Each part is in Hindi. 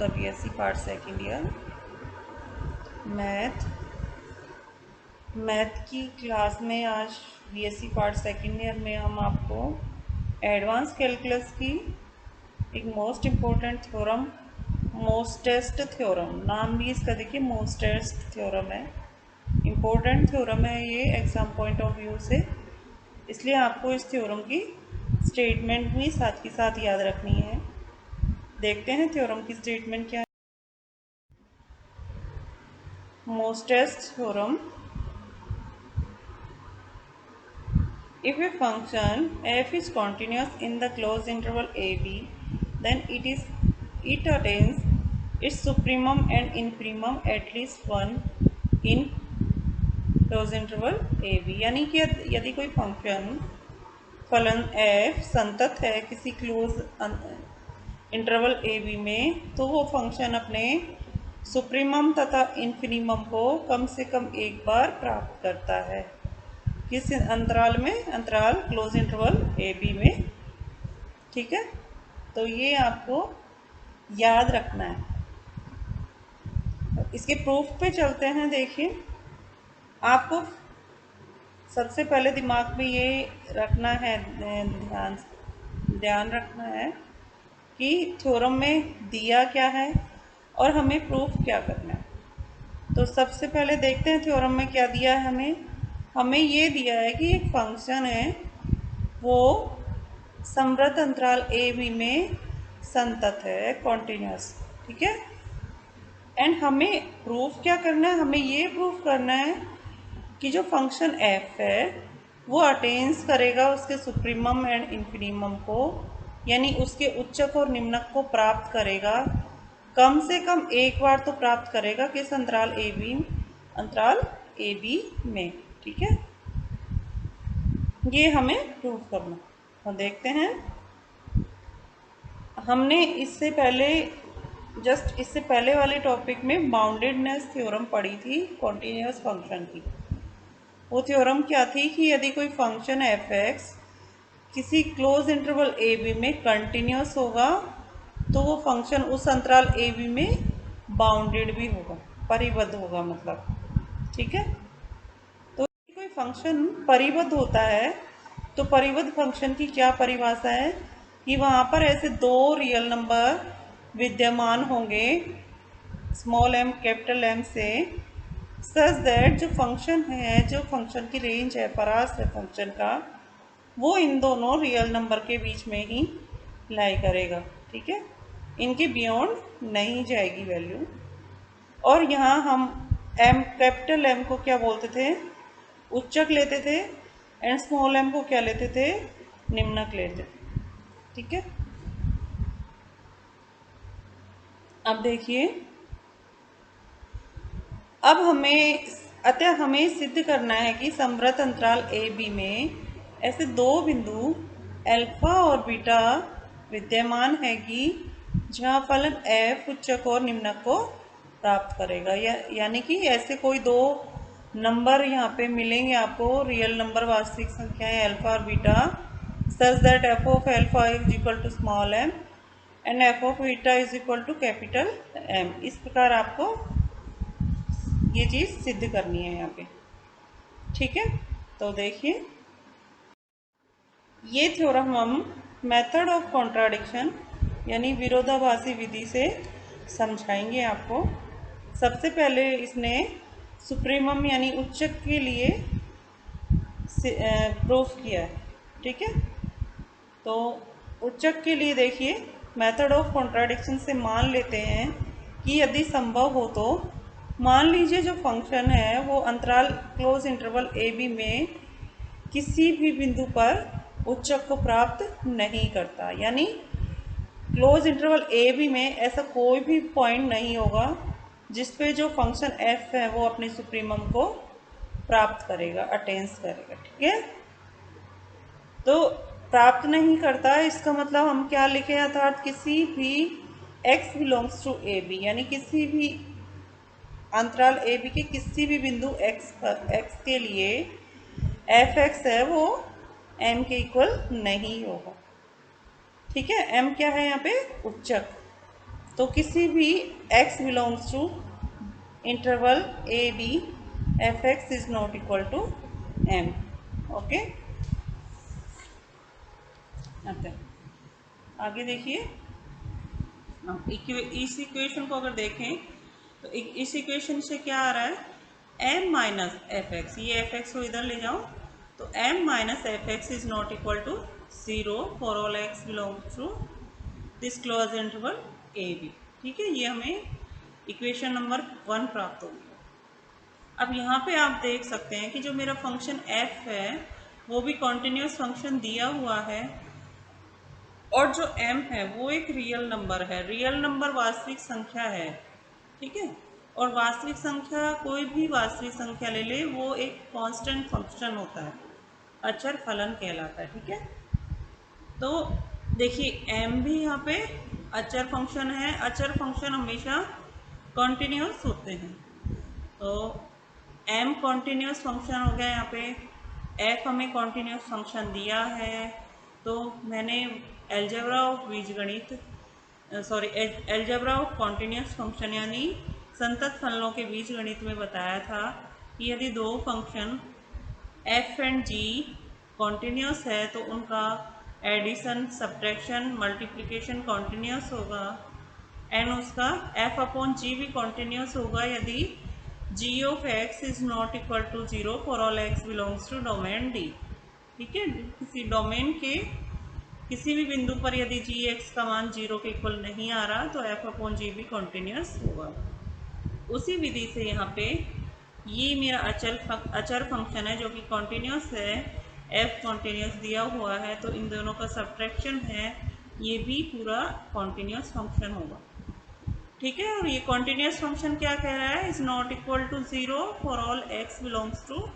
The BSc part second year math की क्लास में आज बीएससी पार्ट सेकेंड ईयर में हम आपको एडवांस कैलकुलस की एक मोस्ट इम्पोर्टेंट थ्योरम मोस्टेस्ट थ्योरम, नाम भी इसका देखिए मोस्टेस्ट थ्योरम है। इम्पोर्टेंट थ्योरम है ये एग्जाम पॉइंट ऑफ व्यू से, इसलिए आपको इस थ्योरम की स्टेटमेंट भी साथ ही साथ याद रखनी है। देखते हैं थ्योरम की स्टेटमेंट क्या है। मोस्टेस्ट theorem: if a function f is continuous in the closed interval ab, then it attains its supremum and infimum at least one in closed interval ab। यानी कि यदि कोई फलन f संतत है किसी क्लोज इंटरवल ab में, तो वो फंक्शन अपने सुप्रीमम तथा इन्फिनिमम को कम से कम एक बार प्राप्त करता है। किस अंतराल में? अंतराल क्लोज इंटरवल ए बी में। ठीक है, तो ये आपको याद रखना है। इसके प्रूफ पे चलते हैं। देखिए, आपको सबसे पहले दिमाग में ये रखना है, ध्यान रखना है कि थ्योरम में दिया क्या है और हमें प्रूफ क्या करना है। तो सबसे पहले देखते हैं थ्योरम में क्या दिया है। हमें ये दिया है कि एक फंक्शन है वो समवर्त अंतराल ए बी में संतत है, कॉन्टिन्यूस। ठीक है, एंड हमें प्रूफ क्या करना है? हमें ये प्रूफ करना है कि जो फंक्शन एफ है वो अटेन्स करेगा उसके सुप्रीमम एंड इन्फिनिमम को, यानी उसके उच्चक और निम्नक को प्राप्त करेगा, कम से कम एक बार तो प्राप्त करेगा। किस अंतराल ए बी में। ठीक है, ये हमें प्रूफ करना। तो देखते हैं, हमने इससे पहले वाले टॉपिक में बाउंडेडनेस थ्योरम पढ़ी थी कॉन्टिन्यूस फंक्शन की। वो थ्योरम क्या थी कि यदि कोई फंक्शन एफ एक्स किसी क्लोज इंटरवल ए बी में कंटिन्यूस होगा, तो वो फंक्शन उस अंतराल ए बी में बाउंडेड भी होगा, परिबद्ध होगा मतलब। ठीक है, तो कोई फंक्शन परिबद्ध होता है तो परिबद्ध फंक्शन की क्या परिभाषा है कि वहाँ पर ऐसे दो रियल नंबर विद्यमान होंगे स्मॉल m कैपिटल M से, सच दैट जो फंक्शन है, जो फंक्शन की रेंज है, परास है फंक्शन का, वो इन दोनों रियल नंबर के बीच में ही लाई करेगा। ठीक है, इनके बियॉन्ड नहीं जाएगी वैल्यू। और यहाँ हम कैपिटल M को क्या बोलते थे? उच्चक लेते थे, एंड स्मॉल m को क्या लेते थे? निम्नक लेते थे। ठीक है, अब देखिए, अब हमें सिद्ध करना है कि समवर्त अंतराल ए बी में ऐसे दो बिंदु अल्फा और बीटा विद्यमान है कि जहाँ फलन f उच्चक और निम्नक को प्राप्त करेगा। यानी कि ऐसे कोई दो नंबर यहाँ पे मिलेंगे आपको, रियल नंबर, वास्तविक संख्याएं अल्फा और beta, such that f of alpha is equal to small m and f of beta is equal to capital M। इस प्रकार आपको ये चीज़ सिद्ध करनी है यहाँ पे। ठीक है, तो देखिए, ये थ्योरम हम मेथड ऑफ कॉन्ट्राडिक्शन यानी विरोधाभासी विधि से समझाएंगे आपको। सबसे पहले इसने सुप्रीमम यानी उच्चक के लिए प्रूफ किया है। ठीक है, तो उच्चक के लिए देखिए, मेथड ऑफ कॉन्ट्राडिक्शन से मान लेते हैं कि यदि संभव हो तो मान लीजिए जो फंक्शन है वो अंतराल क्लोज इंटरवल ए बी में किसी भी बिंदु पर उच्चक को प्राप्त नहीं करता, यानी क्लोज इंटरवल ए बी में ऐसा कोई भी पॉइंट नहीं होगा जिस पे जो फंक्शन एफ है वो अपने सुप्रीमम को प्राप्त करेगा, अटेंस करेगा। ठीक है, तो प्राप्त नहीं करता, इसका मतलब हम क्या लिखें? अर्थात किसी भी x belongs to A B, यानी किसी भी अंतराल ए बी के किसी भी बिंदु x के लिए एफ एक्स है वो m के इक्वल नहीं होगा। ठीक है, m क्या है यहाँ पे? उच्चक। तो किसी भी x belongs to interval A B F X is not equal to m। Okay, अच्छा आगे देखिए। इस इक्वेशन को अगर देखें तो इस इक्वेशन से क्या आ रहा है, m माइनस एफ एक्स, ये एफ एक्स को इधर ले जाओ तो m minus F X is not equal to 0 for all x belongs to this close interval A B. ठीक है, ये हमें इक्वेशन नंबर 1 प्राप्त होगी। अब यहाँ पे आप देख सकते हैं कि जो मेरा फंक्शन f है वो भी कॉन्टिन्यूस फंक्शन दिया हुआ है, और जो m है वो एक रियल नंबर है। रियल नंबर वास्तविक संख्या है, ठीक है। और वास्तविक संख्या, कोई भी वास्तविक संख्या ले ले, वो एक कांस्टेंट फंक्शन होता है, अचर फलन कहलाता है। ठीक है, तो देखिए m भी यहाँ पे अचर फंक्शन है। अचर फंक्शन हमेशा कॉन्टिन्यूस होते हैं, तो m कॉन्टिन्यूस फंक्शन हो गया। यहाँ पे f हमें कॉन्टिन्यूस फंक्शन दिया है, तो मैंने एलजेब्रा ऑफ बीजगणित एलजेब्रा ऑफ कॉन्टिन्यूस फंक्शन यानी संतत फलनों के बीजगणित में बताया था कि यदि दो function f and g continuous है तो उनका एडिशन, सब्ट्रैक्शन, मल्टीप्लिकेशन कॉन्टिन्यूस होगा, एंड उसका f अपॉन g भी कॉन्टिन्यूस होगा यदि g of x is not equal to 0 for all x belongs to domain D। ठीक है, किसी डोमेन के किसी भी बिंदु पर यदि जी एक्स का मान 0 के इक्वल नहीं आ रहा तो f अपॉन जी भी कॉन्टिन्यूस होगा। उसी विधि से यहाँ पे ये मेरा अचर फंक्शन है जो कि कॉन्टिन्यूस है, f कॉन्टिन्यूस दिया हुआ है, तो इन दोनों का सब्ट्रैक्शन है, ये भी पूरा कॉन्टिन्यूस फंक्शन होगा। ठीक है, और ये कॉन्टिन्यूस फंक्शन क्या कह रहा है, is not equal to 0 for all x belongs to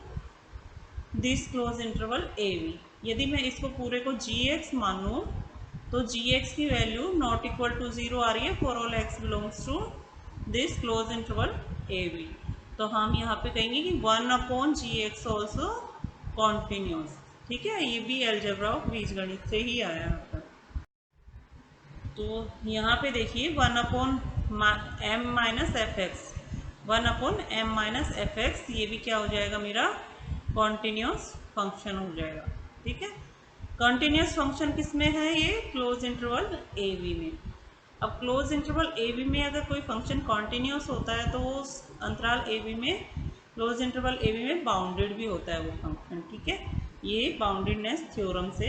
this close interval A B. यदि मैं इसको पूरे को जी एक्स मानूँ तो जी एक्स की वैल्यू नॉट इक्वल टू 0 आ रही है for all X belongs to this close interval A B. तो हम यहाँ पे कहेंगे कि 1 upon G X also continuous. ठीक है, ये भी अलजेब्रा ऑफ बीजगणित से ही आया यहाँ पर। तो यहाँ पे देखिए 1 upon M minus F X, 1 upon M minus F X, ये भी क्या हो जाएगा, मेरा कॉन्टिन्यूस फंक्शन हो जाएगा। ठीक है, कॉन्टिन्यूस फंक्शन किस में है, ये क्लोज इंटरवल ए बी में। अब क्लोज इंटरवल ए बी में अगर कोई फंक्शन कॉन्टिन्यूस होता है तो उस अंतराल ए बी में, क्लोज इंटरवल ए बी में बाउंडेड भी होता है वो फंक्शन। ठीक है, ये बाउंडेडनेस थ्योरम से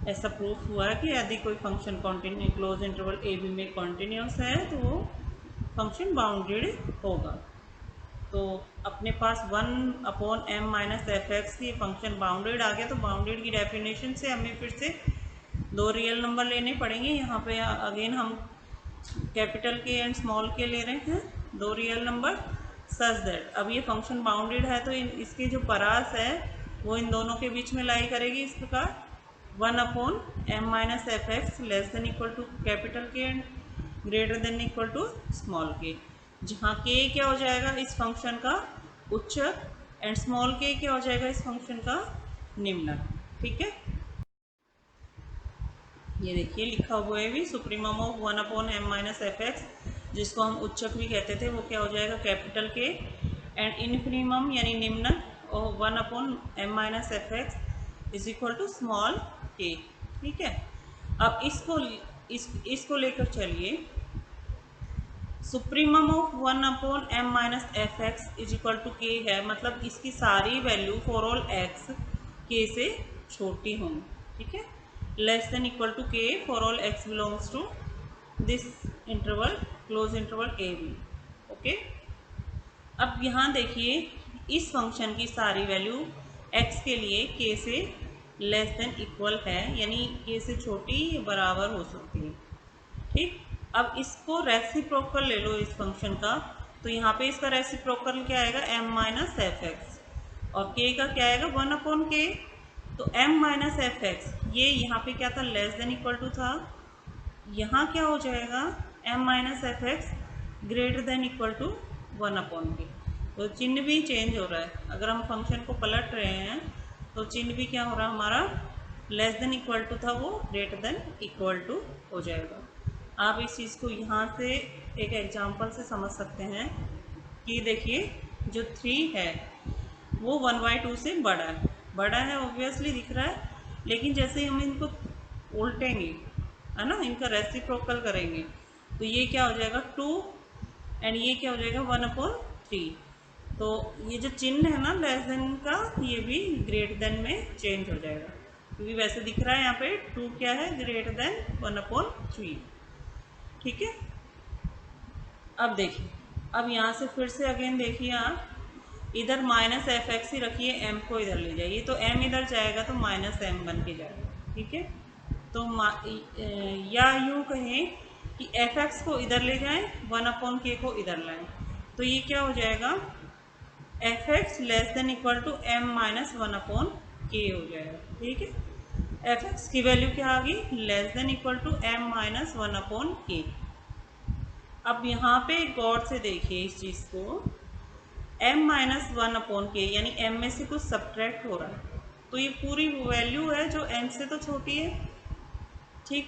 ऐसा प्रूफ हुआ है कि यदि कोई function close interval A B में कॉन्टिन्यूस है तो वो फंक्शन बाउंडेड होगा। तो अपने पास 1 upon M minus F X की फंक्शन बाउंडेड आ गया, तो बाउंडेड की डेफिनेशन से हमें फिर से दो रियल नंबर लेने पड़ेंगे। यहाँ पे अगेन हम कैपिटल के एंड स्मॉल के ले रहे हैं, दो रियल नंबर, सच दैट अब ये फंक्शन बाउंडेड है तो इसकी जो परास है वो इन दोनों के बीच में लाई करेगी इस प्रकार, 1 upon M minus F X less than equal to capital K and greater than equal to small K, जहाँ के क्या हो जाएगा इस फंक्शन का उच्चक एंड स्मॉल के क्या हो जाएगा इस फंक्शन का निम्नक। ठीक है, ये देखिए लिखा हुआ है भी, supremum of 1 upon M minus F X, जिसको हम उच्चक भी कहते थे, वो क्या हो जाएगा कैपिटल के, एंड इन्फिनिमम यानी निम्नक of 1 upon M minus F X is equal to small K. ठीक है, अब इसको लेकर चलिए, supremum of 1 upon M minus F X is equal to K है, मतलब इसकी सारी वैल्यू फॉर ऑल एक्स के से छोटी होंगी। ठीक है, less than equal to K for all X belongs to this interval close interval A B. Okay, अब यहाँ देखिए इस फंक्शन की सारी वैल्यू x के लिए k से लेस देन इक्वल है, यानी k से छोटी बराबर हो सकती है। ठीक, अब इसको रेसिप्रोकल ले लो इस फंक्शन का, तो यहाँ पे इसका रेसिप्रोकल क्या आएगा, m माइनस एफ एक्स, और k का क्या आएगा 1 अपॉन के, तो m माइनस एफ एक्स ये यहाँ पे क्या था, लेस देन इक्वल टू था, यहाँ क्या हो जाएगा m minus F X greater than equal to 1 upon K, तो चिन्ह भी चेंज हो रहा है। अगर हम फंक्शन को पलट रहे हैं तो चिन्ह भी क्या हो रहा है हमारा, लेस देन इक्वल टू था वो ग्रेटर देन इक्वल टू हो जाएगा। आप इस चीज़ को यहाँ से एक एग्जांपल से समझ सकते हैं कि देखिए जो 3 है वो 1/2 से बड़ा है ऑब्वियसली दिख रहा है, लेकिन जैसे ही हम इनको उल्टेंगे, है ना, इनका रेसिप्रोकल करेंगे, तो ये क्या हो जाएगा 2 एंड ये क्या हो जाएगा 1/3। तो ये जो चिन्ह है ना लेस देन का, ये भी ग्रेटर देन में चेंज हो जाएगा, क्योंकि वैसे दिख रहा है यहाँ पे 2 क्या है ग्रेटर देन 1/3। ठीक है। अब देखिए, अब यहाँ से फिर से अगेन देखिए आप, इधर -f(x) ही रखिए, m को इधर ले जाइए, तो m इधर जाएगा तो -m बन के जाएगा। ठीक है। तो या यूँ कहें कि f(x) को इधर ले जाएं, 1/k को इधर लाएं, तो ये क्या हो जाएगा f(x) < m - 1/k हो जाएगा। ठीक है। f(x) की वैल्यू क्या आ गई < m - 1/k। अब यहाँ पे गौर से देखिए इस चीज़ को, m - 1/k यानी m में से कुछ सब्ट्रैक्ट हो रहा है, तो ये पूरी वैल्यू है जो m से तो छोटी है। ठीक।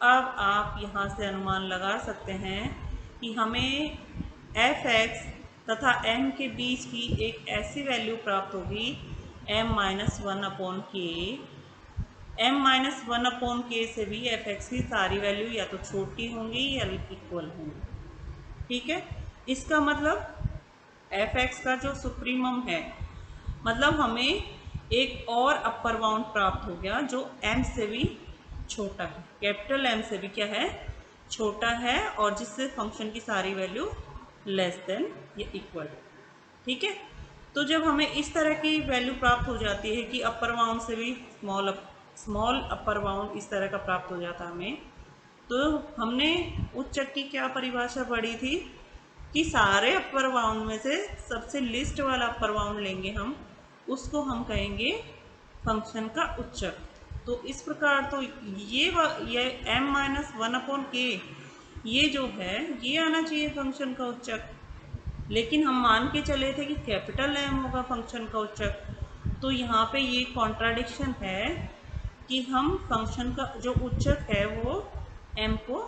अब आप यहाँ से अनुमान लगा सकते हैं कि हमें f(x) तथा m के बीच की एक ऐसी वैल्यू प्राप्त होगी m - 1/k। m - 1/k से भी f(x) की सारी वैल्यू या तो छोटी होंगी या इक्वल होंगी। ठीक है। इसका मतलब f(x) का जो सुप्रीमम है, मतलब हमें एक और अपर बाउंड प्राप्त हो गया जो m से भी छोटा है, कैपिटल M से भी क्या है छोटा है, और जिससे फंक्शन की सारी वैल्यू लेस देन या इक्वल। ठीक है। तो जब हमें इस तरह की वैल्यू प्राप्त हो जाती है कि अपर बाउंड से भी स्मॉल अपर बाउंड इस तरह का प्राप्त हो जाता हमें, तो हमने उच्चक की क्या परिभाषा पढ़ी थी कि सारे अपर बाउंड में से सबसे लिस्ट वाला अपर बाउंड लेंगे हम, उसको हम कहेंगे फंक्शन का उच्चक। तो इस प्रकार तो ये m - 1/k ये जो है ये आना चाहिए फंक्शन का उच्चक, लेकिन हम मान के चले थे कि कैपिटल M होगा फंक्शन का उच्चक। तो यहाँ पे ये कॉन्ट्राडिक्शन है कि हम फंक्शन का जो उच्चक है वो m को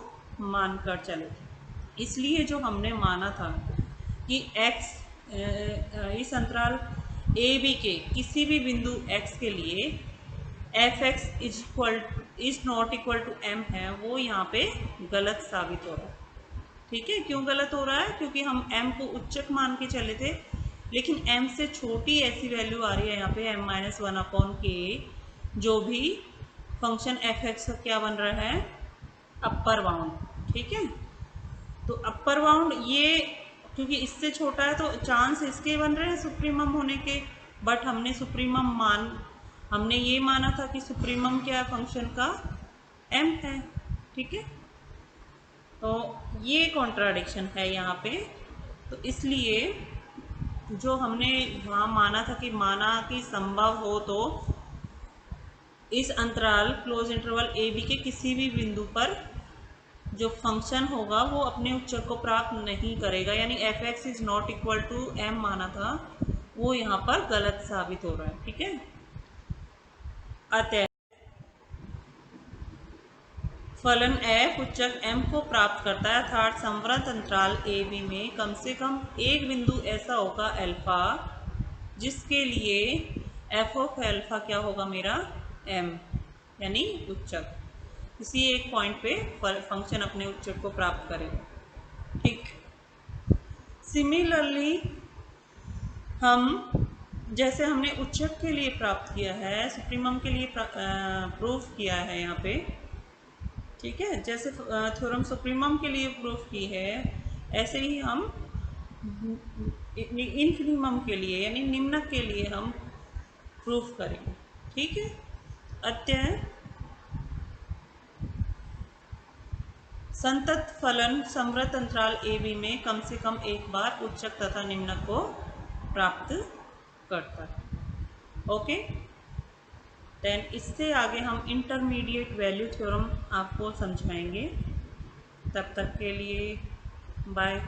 मानकर चले थे। इसलिए जो हमने माना था कि x इस अंतराल a b के किसी भी बिंदु x के लिए f(x) is not equal to m है, वो यहाँ पे गलत साबित हो रहा है। ठीक है। क्यों गलत हो रहा है? क्योंकि हम m को उच्चक मान के चले थे, लेकिन m से छोटी ऐसी वैल्यू आ रही है यहाँ पे m - 1/k, जो भी फंक्शन f(x) का क्या बन रहा है अपर बाउंड। ठीक है। तो अपर बाउंड ये क्योंकि इससे छोटा है तो चांस इसके बन रहे हैं सुप्रीमम होने के, बट हमने ये माना था कि सुप्रीमम क्या है फंक्शन का m है। ठीक है। तो ये कॉन्ट्राडिक्शन है यहाँ पे। तो इसलिए जो हमने वहाँ माना था कि संभव हो तो इस अंतराल क्लोज इंटरवल a b के किसी भी बिंदु पर जो फंक्शन होगा वो अपने उच्चक को प्राप्त नहीं करेगा, यानी f(x) is not equal to m माना था, वो यहाँ पर गलत साबित हो रहा है। ठीक है। अतः फलन f उच्चक m को प्राप्त करता है, अर्थात संवृत अंतराल a b में कम से कम एक बिंदु ऐसा होगा अल्फा जिसके लिए f(α) क्या होगा मेरा m, यानी उच्चक किसी एक पॉइंट पे फंक्शन अपने उच्चक को प्राप्त करेगा। ठीक। सिमिलरली हम जैसे हमने उच्चक के लिए प्राप्त किया है, सुप्रीमम के लिए प्रूफ किया है यहाँ पे। ठीक है। जैसे थ्योरम सुप्रीमम के लिए प्रूफ की है, ऐसे ही हम इन्फिनिमम के लिए यानी निम्नक के लिए हम प्रूफ करेंगे। ठीक है। अतः संतत फलन संवृत अंतराल a b में कम से कम एक बार उच्चक तथा निम्नक को प्राप्त करता है। ओके। देन इससे आगे हम इंटरमीडिएट वैल्यू थ्योरम आपको समझाएंगे। तब तक के लिए बाय।